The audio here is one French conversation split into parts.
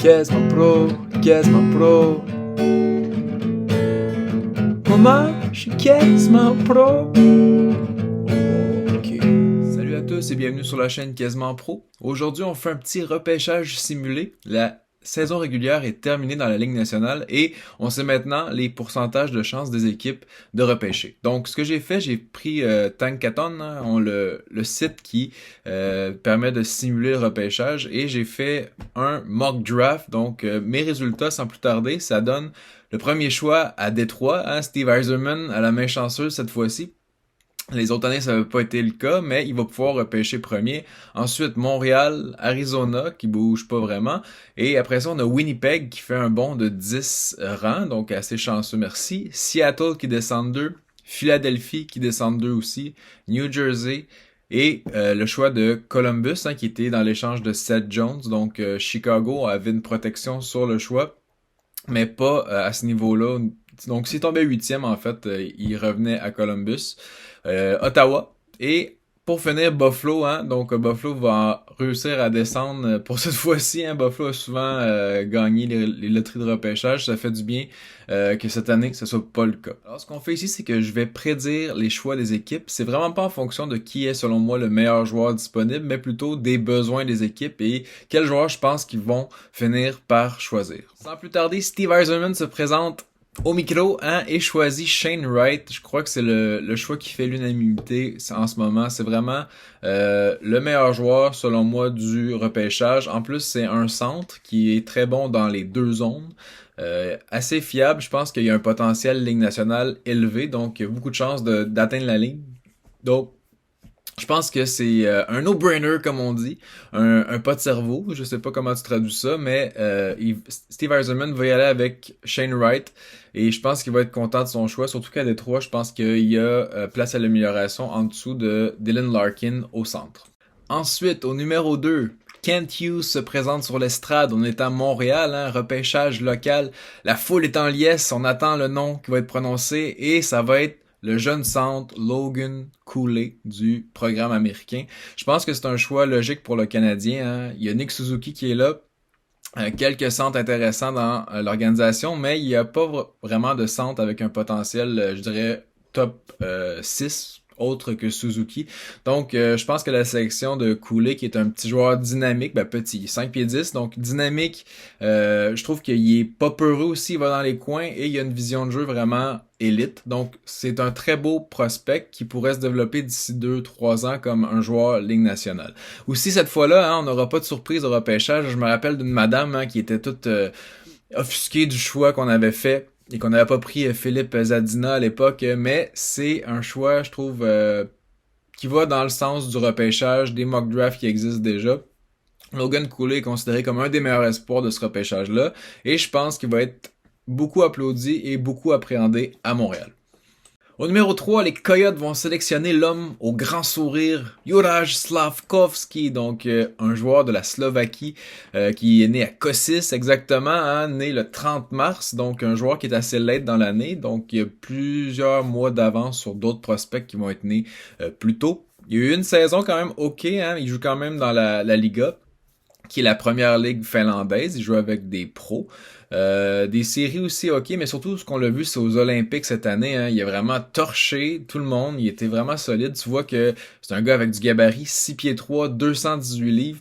Quasiment pro, quasiment pro. Maman, je suis quasiment pro. Ok. Salut à tous et bienvenue sur la chaîne Quasiment Pro. Aujourd'hui, on fait un petit repêchage simulé. La saison régulière est terminée dans la Ligue nationale et on sait maintenant les pourcentages de chances des équipes de repêcher. Donc, ce que j'ai fait, j'ai pris Tankathon, hein, le site qui permet de simuler le repêchage, et j'ai fait un mock draft. Donc, mes résultats, sans plus tarder, ça donne le premier choix à Détroit, hein, Steve Yzerman à la main chanceuse cette fois-ci. Les autres années, ça n'avait pas été le cas, mais il va pouvoir repêcher premier. Ensuite, Montréal, Arizona, qui bouge pas vraiment. Et après ça, on a Winnipeg qui fait un bond de 10 rangs, donc assez chanceux, merci. Seattle qui descend 2. Philadelphie qui descend 2 aussi. New Jersey. Et le choix de Columbus, hein, qui était dans l'échange de Seth Jones. Donc, Chicago avait une protection sur le choix, mais pas à ce niveau-là. Donc, s'il tombait huitième, en fait, il revenait à Columbus. Ottawa. Et pour finir, Buffalo. Hein, donc, Buffalo va réussir à descendre pour cette fois-ci. Hein, Buffalo a souvent gagné les loteries de repêchage. Ça fait du bien que cette année, ce soit pas le cas. Alors, ce qu'on fait ici, c'est que je vais prédire les choix des équipes. C'est vraiment pas en fonction de qui est, selon moi, le meilleur joueur disponible, mais plutôt des besoins des équipes et quels joueurs je pense qu'ils vont finir par choisir. Sans plus tarder, Steve Yzerman se présente au micro, hein, et choisit Shane Wright. Je crois que c'est le choix qui fait l'unanimité en ce moment. C'est vraiment le meilleur joueur, selon moi, du repêchage. En plus, c'est un centre qui est très bon dans les deux zones. Assez fiable. Je pense qu'il y a un potentiel Ligue nationale élevé, donc il y a beaucoup de chances d'atteindre la ligne. Donc, je pense que c'est un no-brainer, comme on dit, un pas de cerveau. Je sais pas comment tu traduis ça, mais Steve Yzerman va y aller avec Shane Wright, et je pense qu'il va être content de son choix, surtout qu'à Détroit, je pense qu'il y a place à l'amélioration en dessous de Dylan Larkin au centre. Ensuite, au numéro 2, Kent Hughes se présente sur l'estrade. On est à Montréal, hein, repêchage local. La foule est en liesse, on attend le nom qui va être prononcé, et ça va être le jeune centre Logan Cooley du programme américain. Je pense que c'est un choix logique pour le Canadien. Hein. Il y a Nick Suzuki qui est là. Quelques centres intéressants dans l'organisation, mais il n'y a pas vraiment de centre avec un potentiel, je dirais, top 6 autre que Suzuki. Donc, je pense que la sélection de Cooley, qui est un petit joueur dynamique, petit, 5 pieds 10, donc dynamique, je trouve qu'il est pas peureux aussi, il va dans les coins, et il a une vision de jeu vraiment élite. Donc, c'est un très beau prospect qui pourrait se développer d'ici 2-3 ans comme un joueur Ligue nationale. Aussi, cette fois-là, hein, on n'aura pas de surprise au repêchage. Je me rappelle d'une madame, hein, qui était toute offusquée du choix qu'on avait fait et qu'on n'avait pas pris Philippe Zadina à l'époque, mais c'est un choix, je trouve, qui va dans le sens du repêchage, des mock drafts qui existent déjà. Logan Cooley est considéré comme un des meilleurs espoirs de ce repêchage-là, et je pense qu'il va être beaucoup applaudi et beaucoup appréhendé à Montréal. Au numéro 3, les Coyotes vont sélectionner l'homme au grand sourire, Juraj Slafkovský, donc un joueur de la Slovaquie qui est né à Košice exactement, hein, né le 30 mars, donc un joueur qui est assez late dans l'année, donc il y a plusieurs mois d'avance sur d'autres prospects qui vont être nés plus tôt. Il y a eu une saison quand même ok, hein, il joue quand même dans la Liga, qui est la première ligue finlandaise. Il joue avec des pros. Des séries aussi, ok, mais surtout ce qu'on l'a vu, c'est aux Olympiques cette année. Hein, il a vraiment torché tout le monde. Il était vraiment solide. Tu vois que c'est un gars avec du gabarit, 6 pieds 3, 218 livres.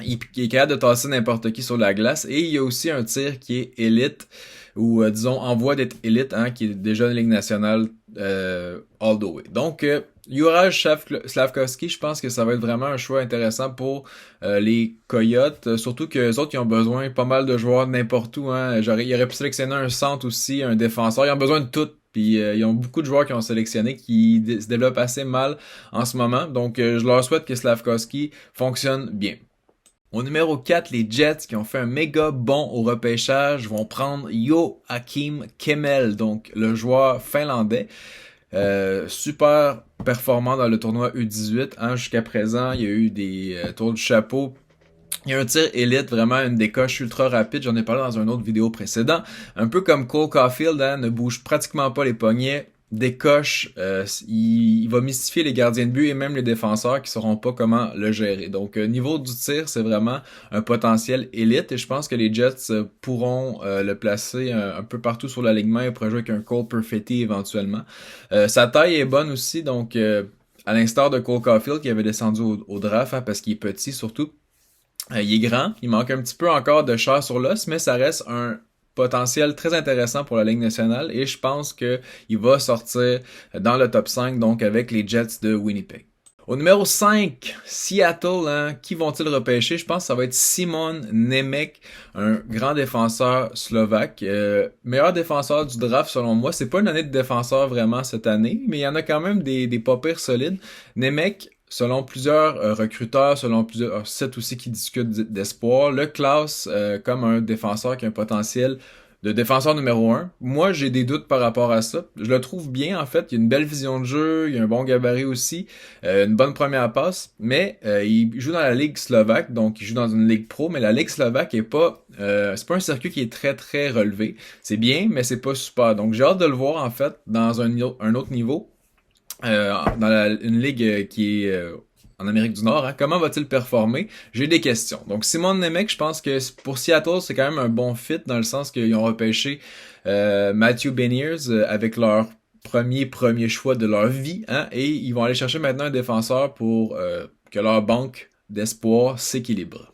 Il est capable de tasser n'importe qui sur la glace. Et il y a aussi un tir qui est élite, ou disons en voie d'être élite, hein, qui est déjà une Ligue nationale all the way. Donc, Juraj Slafkovský, je pense que ça va être vraiment un choix intéressant pour les Coyotes, surtout que les autres, ils ont besoin pas mal de joueurs n'importe où. Hein. Ils auraient pu sélectionner un centre aussi, un défenseur. Ils ont besoin de tout. Puis ils ont beaucoup de joueurs qui ont sélectionné qui se développent assez mal en ce moment. Donc, je leur souhaite que Slafkovský fonctionne bien. Au numéro 4, les Jets, qui ont fait un méga bond au repêchage, vont prendre Joakim Kemell, donc le joueur finlandais. Super performant dans le tournoi U18, hein, jusqu'à présent. Il y a eu des tours du chapeau. Il y a un tir élite, vraiment une décoche ultra rapide. J'en ai parlé dans une autre vidéo précédente. Un peu comme Cole Caulfield, hein, ne bouge pratiquement pas les poignets. décoche, il va mystifier les gardiens de but et même les défenseurs qui sauront pas comment le gérer. Donc niveau du tir, c'est vraiment un potentiel élite et je pense que les Jets pourront le placer un peu partout sur l'alignement et pourrait jouer avec un Cole Perfetti éventuellement. Sa taille est bonne aussi, donc à l'instar de Cole Caulfield qui avait descendu au draft, hein, parce qu'il est petit surtout. Il est grand, il manque un petit peu encore de chair sur l'os, mais ça reste un potentiel très intéressant pour la Ligue nationale et je pense que il va sortir dans le top 5, donc avec les Jets de Winnipeg. Au numéro 5, Seattle, hein, qui vont-ils repêcher? Je pense que ça va être Simon Nemec, un grand défenseur slovaque. Meilleur défenseur du draft selon moi. C'est pas une année de défenseur vraiment cette année, mais il y en a quand même des pas pires solides. Nemec, selon plusieurs recruteurs, selon plusieurs sites aussi qui discutent d'espoir, le classe comme un défenseur qui a un potentiel de défenseur numéro un. Moi, j'ai des doutes par rapport à ça. Je le trouve bien, en fait. Il a une belle vision de jeu, il a un bon gabarit aussi, une bonne première passe, mais il joue dans la Ligue slovaque, donc il joue dans une Ligue pro, mais la Ligue slovaque est pas... c'est pas un circuit qui est très, très relevé. C'est bien, mais c'est pas super. Donc, j'ai hâte de le voir, en fait, dans un autre niveau. Dans une ligue qui est en Amérique du Nord, hein. Comment va-t-il performer? J'ai des questions. Donc Simon Nemec, je pense que pour Seattle, c'est quand même un bon fit dans le sens qu'ils ont repêché Matthew Beniers avec leur premier choix de leur vie, hein, et ils vont aller chercher maintenant un défenseur pour que leur banque d'espoir s'équilibre.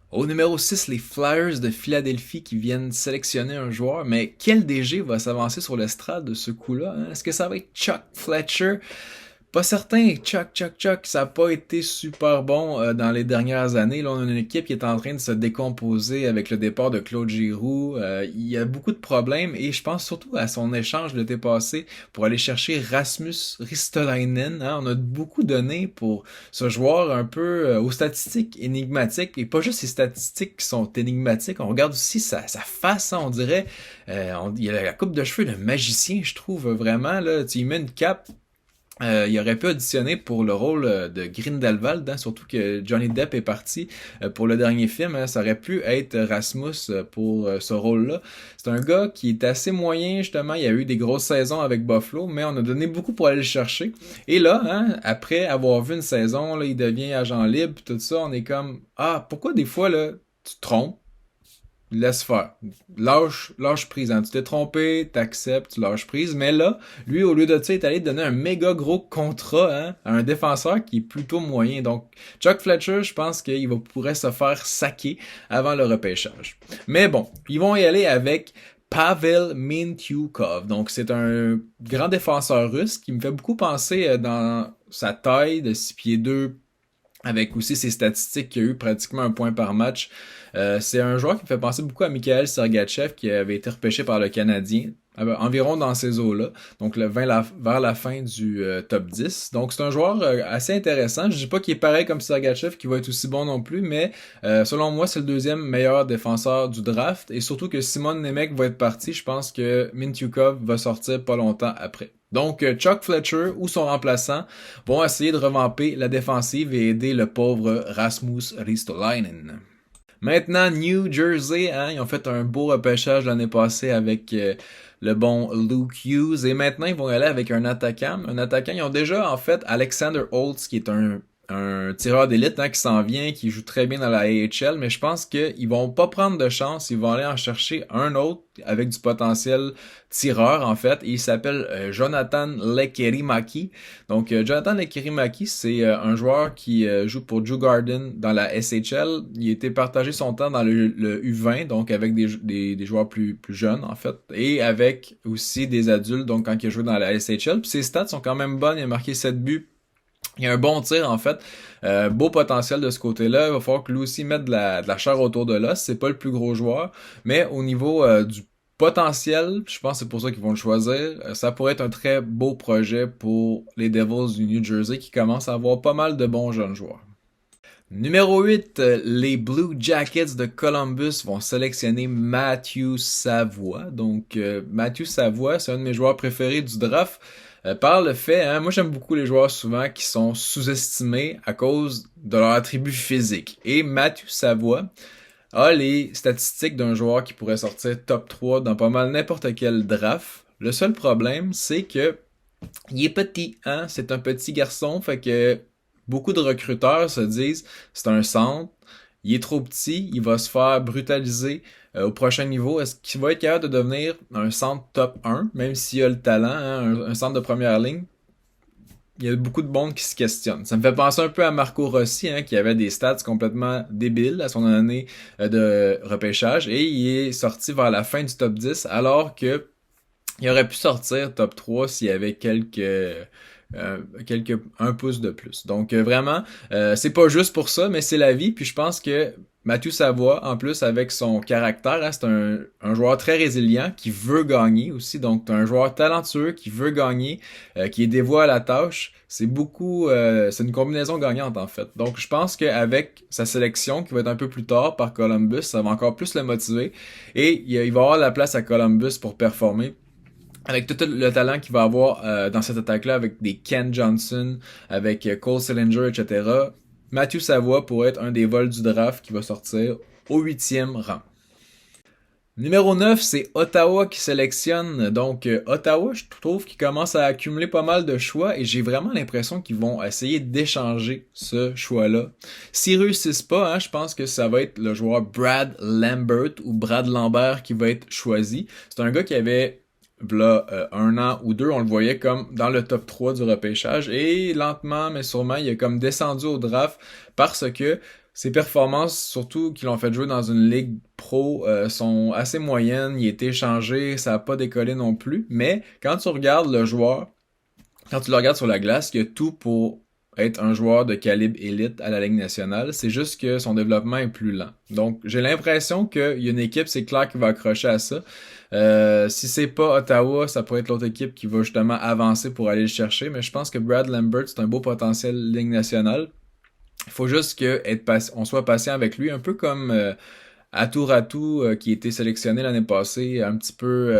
Au numéro 6, les Flyers de Philadelphie qui viennent sélectionner un joueur, mais quel DG va s'avancer sur l'estrade de ce coup-là? Hein? Est-ce que ça va être Chuck Fletcher? Pas certain, Chuck, ça n'a pas été super bon dans les dernières années. Là, on a une équipe qui est en train de se décomposer avec le départ de Claude Giroux. Il y a beaucoup de problèmes et je pense surtout à son échange l'été passé pour aller chercher Rasmus Ristolainen. Hein. On a beaucoup donné pour ce joueur un peu aux statistiques énigmatiques et pas juste ses statistiques qui sont énigmatiques. On regarde aussi sa face, hein, on dirait. Il y a la coupe de cheveux de magicien, je trouve vraiment. Là, tu y mets une cape. Il aurait pu auditionner pour le rôle de Grindelwald, hein, surtout que Johnny Depp est parti pour le dernier film. Hein, ça aurait pu être Rasmus pour ce rôle-là. C'est un gars qui est assez moyen, justement. Il y a eu des grosses saisons avec Buffalo, mais on a donné beaucoup pour aller le chercher. Et là, hein, après avoir vu une saison, là, il devient agent libre, tout ça, on est comme, ah, pourquoi des fois, là, tu te trompes? Laisse faire. Lâche prise. Hein. Tu t'es trompé, t'acceptes, tu lâches prise. Mais là, lui, au lieu de ça, il est allé donner un méga gros contrat, hein, à un défenseur qui est plutôt moyen. Donc, Chuck Fletcher, je pense qu'il pourrait se faire saquer avant le repêchage. Mais bon, ils vont y aller avec Pavel Mintyukov. Donc, c'est un grand défenseur russe qui me fait beaucoup penser dans sa taille de 6 pieds 2, avec aussi ses statistiques qui a eu pratiquement un point par match. C'est un joueur qui me fait penser beaucoup à Mikhail Sergachev qui avait été repêché par le Canadien, environ dans ces eaux-là, donc vers la fin du top 10. Donc c'est un joueur assez intéressant. Je dis pas qu'il est pareil comme Sergachev qui va être aussi bon non plus, mais selon moi c'est le deuxième meilleur défenseur du draft et surtout que Simon Nemec va être parti, je pense que Mintyukov va sortir pas longtemps après. Donc, Chuck Fletcher ou son remplaçant vont essayer de revamper la défensive et aider le pauvre Rasmus Ristolainen. Maintenant, New Jersey, hein, ils ont fait un beau repêchage l'année passée avec le bon Luke Hughes et maintenant ils vont aller avec un attaquant. Un attaquant, ils ont déjà en fait Alexander Holtz qui est un tireur d'élite, hein, qui s'en vient, qui joue très bien dans la AHL, mais je pense qu'ils vont pas prendre de chance, ils vont aller en chercher un autre avec du potentiel tireur en fait, et il s'appelle Jonathan Lekkerimäki. Donc Jonathan Lekkerimäki, c'est un joueur qui joue pour Djurgården dans la SHL. Il a été partagé son temps dans le U20, donc avec des joueurs plus jeunes en fait, et avec aussi des adultes, donc quand il a joué dans la SHL. Puis ses stats sont quand même bonnes, il a marqué 7 buts. Il y a un bon tir en fait, beau potentiel de ce côté-là. Il va falloir que lui aussi mette de la chair autour de l'os. C'est pas le plus gros joueur, mais au niveau du potentiel, je pense que c'est pour ça qu'ils vont le choisir. Ça pourrait être un très beau projet pour les Devils du New Jersey qui commencent à avoir pas mal de bons jeunes joueurs. Numéro 8, les Blue Jackets de Columbus vont sélectionner Matthew Savoie. Donc, Matthew Savoie, c'est un de mes joueurs préférés du draft. Par le fait, hein, moi j'aime beaucoup les joueurs souvent qui sont sous-estimés à cause de leur attribut physique. Et Matthew Savoie a les statistiques d'un joueur qui pourrait sortir top 3 dans pas mal n'importe quel draft. Le seul problème, c'est que il est petit, hein? C'est un petit garçon, fait que beaucoup de recruteurs se disent c'est un centre, il est trop petit, il va se faire brutaliser au prochain niveau. Est-ce qu'il va être capable de devenir un centre top 1, même s'il a le talent, hein, un centre de première ligne? Il y a beaucoup de monde qui se questionne. Ça me fait penser un peu à Marco Rossi, hein, qui avait des stats complètement débiles à son année de repêchage, et il est sorti vers la fin du top 10, alors que il aurait pu sortir top 3 s'il y avait quelques 1 pouce de plus. Donc vraiment, c'est pas juste pour ça, mais c'est la vie. Puis je pense que Mathieu Savoie, en plus avec son caractère, hein, c'est un joueur très résilient qui veut gagner aussi. Donc c'est un joueur talentueux qui veut gagner, qui est dévoué à la tâche. C'est une combinaison gagnante en fait. Donc je pense qu'avec sa sélection qui va être un peu plus tard par Columbus, ça va encore plus le motiver et il va avoir la place à Columbus pour performer avec tout le talent qu'il va avoir dans cette attaque-là, avec des Ken Johnson, avec Cole Sillinger, etc., Matthew Savoie pourrait être un des vols du draft qui va sortir au 8e rang. Numéro 9, c'est Ottawa qui sélectionne. Donc, Ottawa, je trouve qu'ils commencent à accumuler pas mal de choix et j'ai vraiment l'impression qu'ils vont essayer d'échanger ce choix-là. S'ils réussissent pas, hein, je pense que ça va être le joueur Brad Lambert ou Brad Lambert qui va être choisi. C'est un gars qui avait là, 1 an ou 2, on le voyait comme dans le top 3 du repêchage et lentement mais sûrement il a comme descendu au draft parce que ses performances, surtout qu'ils l'ont fait jouer dans une ligue pro, sont assez moyennes. Il a été échangé, ça n'a pas décollé non plus. Mais quand tu regardes le joueur, quand tu le regardes sur la glace, il y a tout pour être un joueur de calibre élite à la Ligue nationale. C'est juste que son développement est plus lent. Donc, j'ai l'impression qu'il y a une équipe, c'est clair, qui va accrocher à ça. Si c'est pas Ottawa, ça pourrait être l'autre équipe qui va justement avancer pour aller le chercher. Mais je pense que Brad Lambert, c'est un beau potentiel Ligue nationale. Il faut juste on soit patient avec lui, un peu comme Atou qui a été sélectionné l'année passée, un petit peu.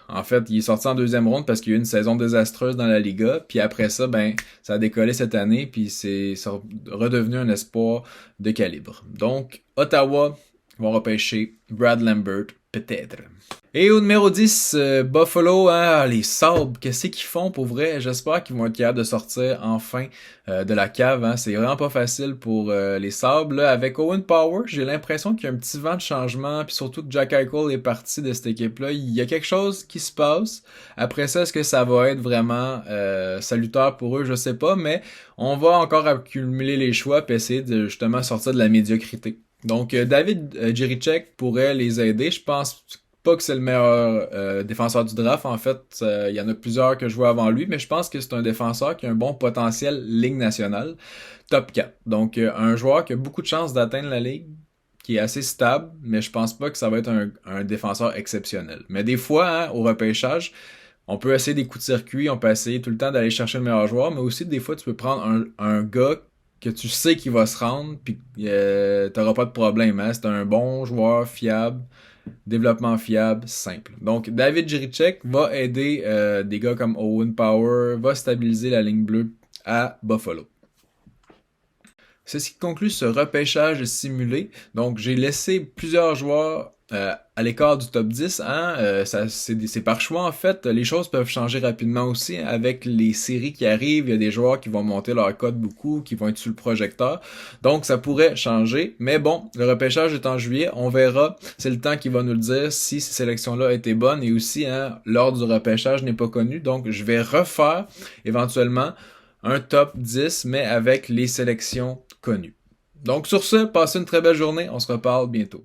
En fait, il est sorti en 2e ronde parce qu'il y a eu une saison désastreuse dans la Liga. Puis après ça, ben, ça a décollé cette année, puis c'est redevenu un espoir de calibre. Donc, Ottawa vont repêcher Brad Lambert, peut-être. Et au numéro 10, Buffalo, hein, les Sabres, qu'est-ce qu'ils font pour vrai? J'espère qu'ils vont être capables de sortir enfin de la cave. Hein. C'est vraiment pas facile pour les Sabres. Là, avec Owen Power, j'ai l'impression qu'il y a un petit vent de changement, puis surtout que Jack Eichel est parti de cette équipe-là. Il y a quelque chose qui se passe. Après ça, est-ce que ça va être vraiment salutaire pour eux? Je sais pas, mais on va encore accumuler les choix et essayer de justement sortir de la médiocrité. Donc, David Jiricek pourrait les aider. Je pense pas que c'est le meilleur défenseur du draft. En fait, il y en a plusieurs que je vois avant lui, mais je pense que c'est un défenseur qui a un bon potentiel Ligue nationale. Top 4. Donc, un joueur qui a beaucoup de chances d'atteindre la Ligue, qui est assez stable, mais je pense pas que ça va être un défenseur exceptionnel. Mais des fois, hein, au repêchage, on peut essayer des coups de circuit, on peut essayer tout le temps d'aller chercher le meilleur joueur, mais aussi des fois, tu peux prendre un gars que tu sais qu'il va se rendre, puis t'auras pas de problème. Hein? C'est un bon joueur fiable, développement fiable, simple. Donc, David Jiricek va aider des gars comme Owen Power, va stabiliser la ligne bleue à Buffalo. C'est ce qui conclut ce repêchage simulé. Donc, j'ai laissé plusieurs joueurs à l'écart du top 10. Hein? C'est par choix, en fait. Les choses peuvent changer rapidement aussi. Avec les séries qui arrivent, il y a des joueurs qui vont monter leur cote beaucoup, qui vont être sur le projecteur. Donc, ça pourrait changer. Mais bon, le repêchage est en juillet. On verra. C'est le temps qui va nous le dire si ces sélections-là étaient bonnes. Et aussi, hein, l'ordre du repêchage n'est pas connu. Donc, je vais refaire éventuellement un top 10, mais avec les sélections connues. Donc sur ce, passez une très belle journée. On se reparle bientôt.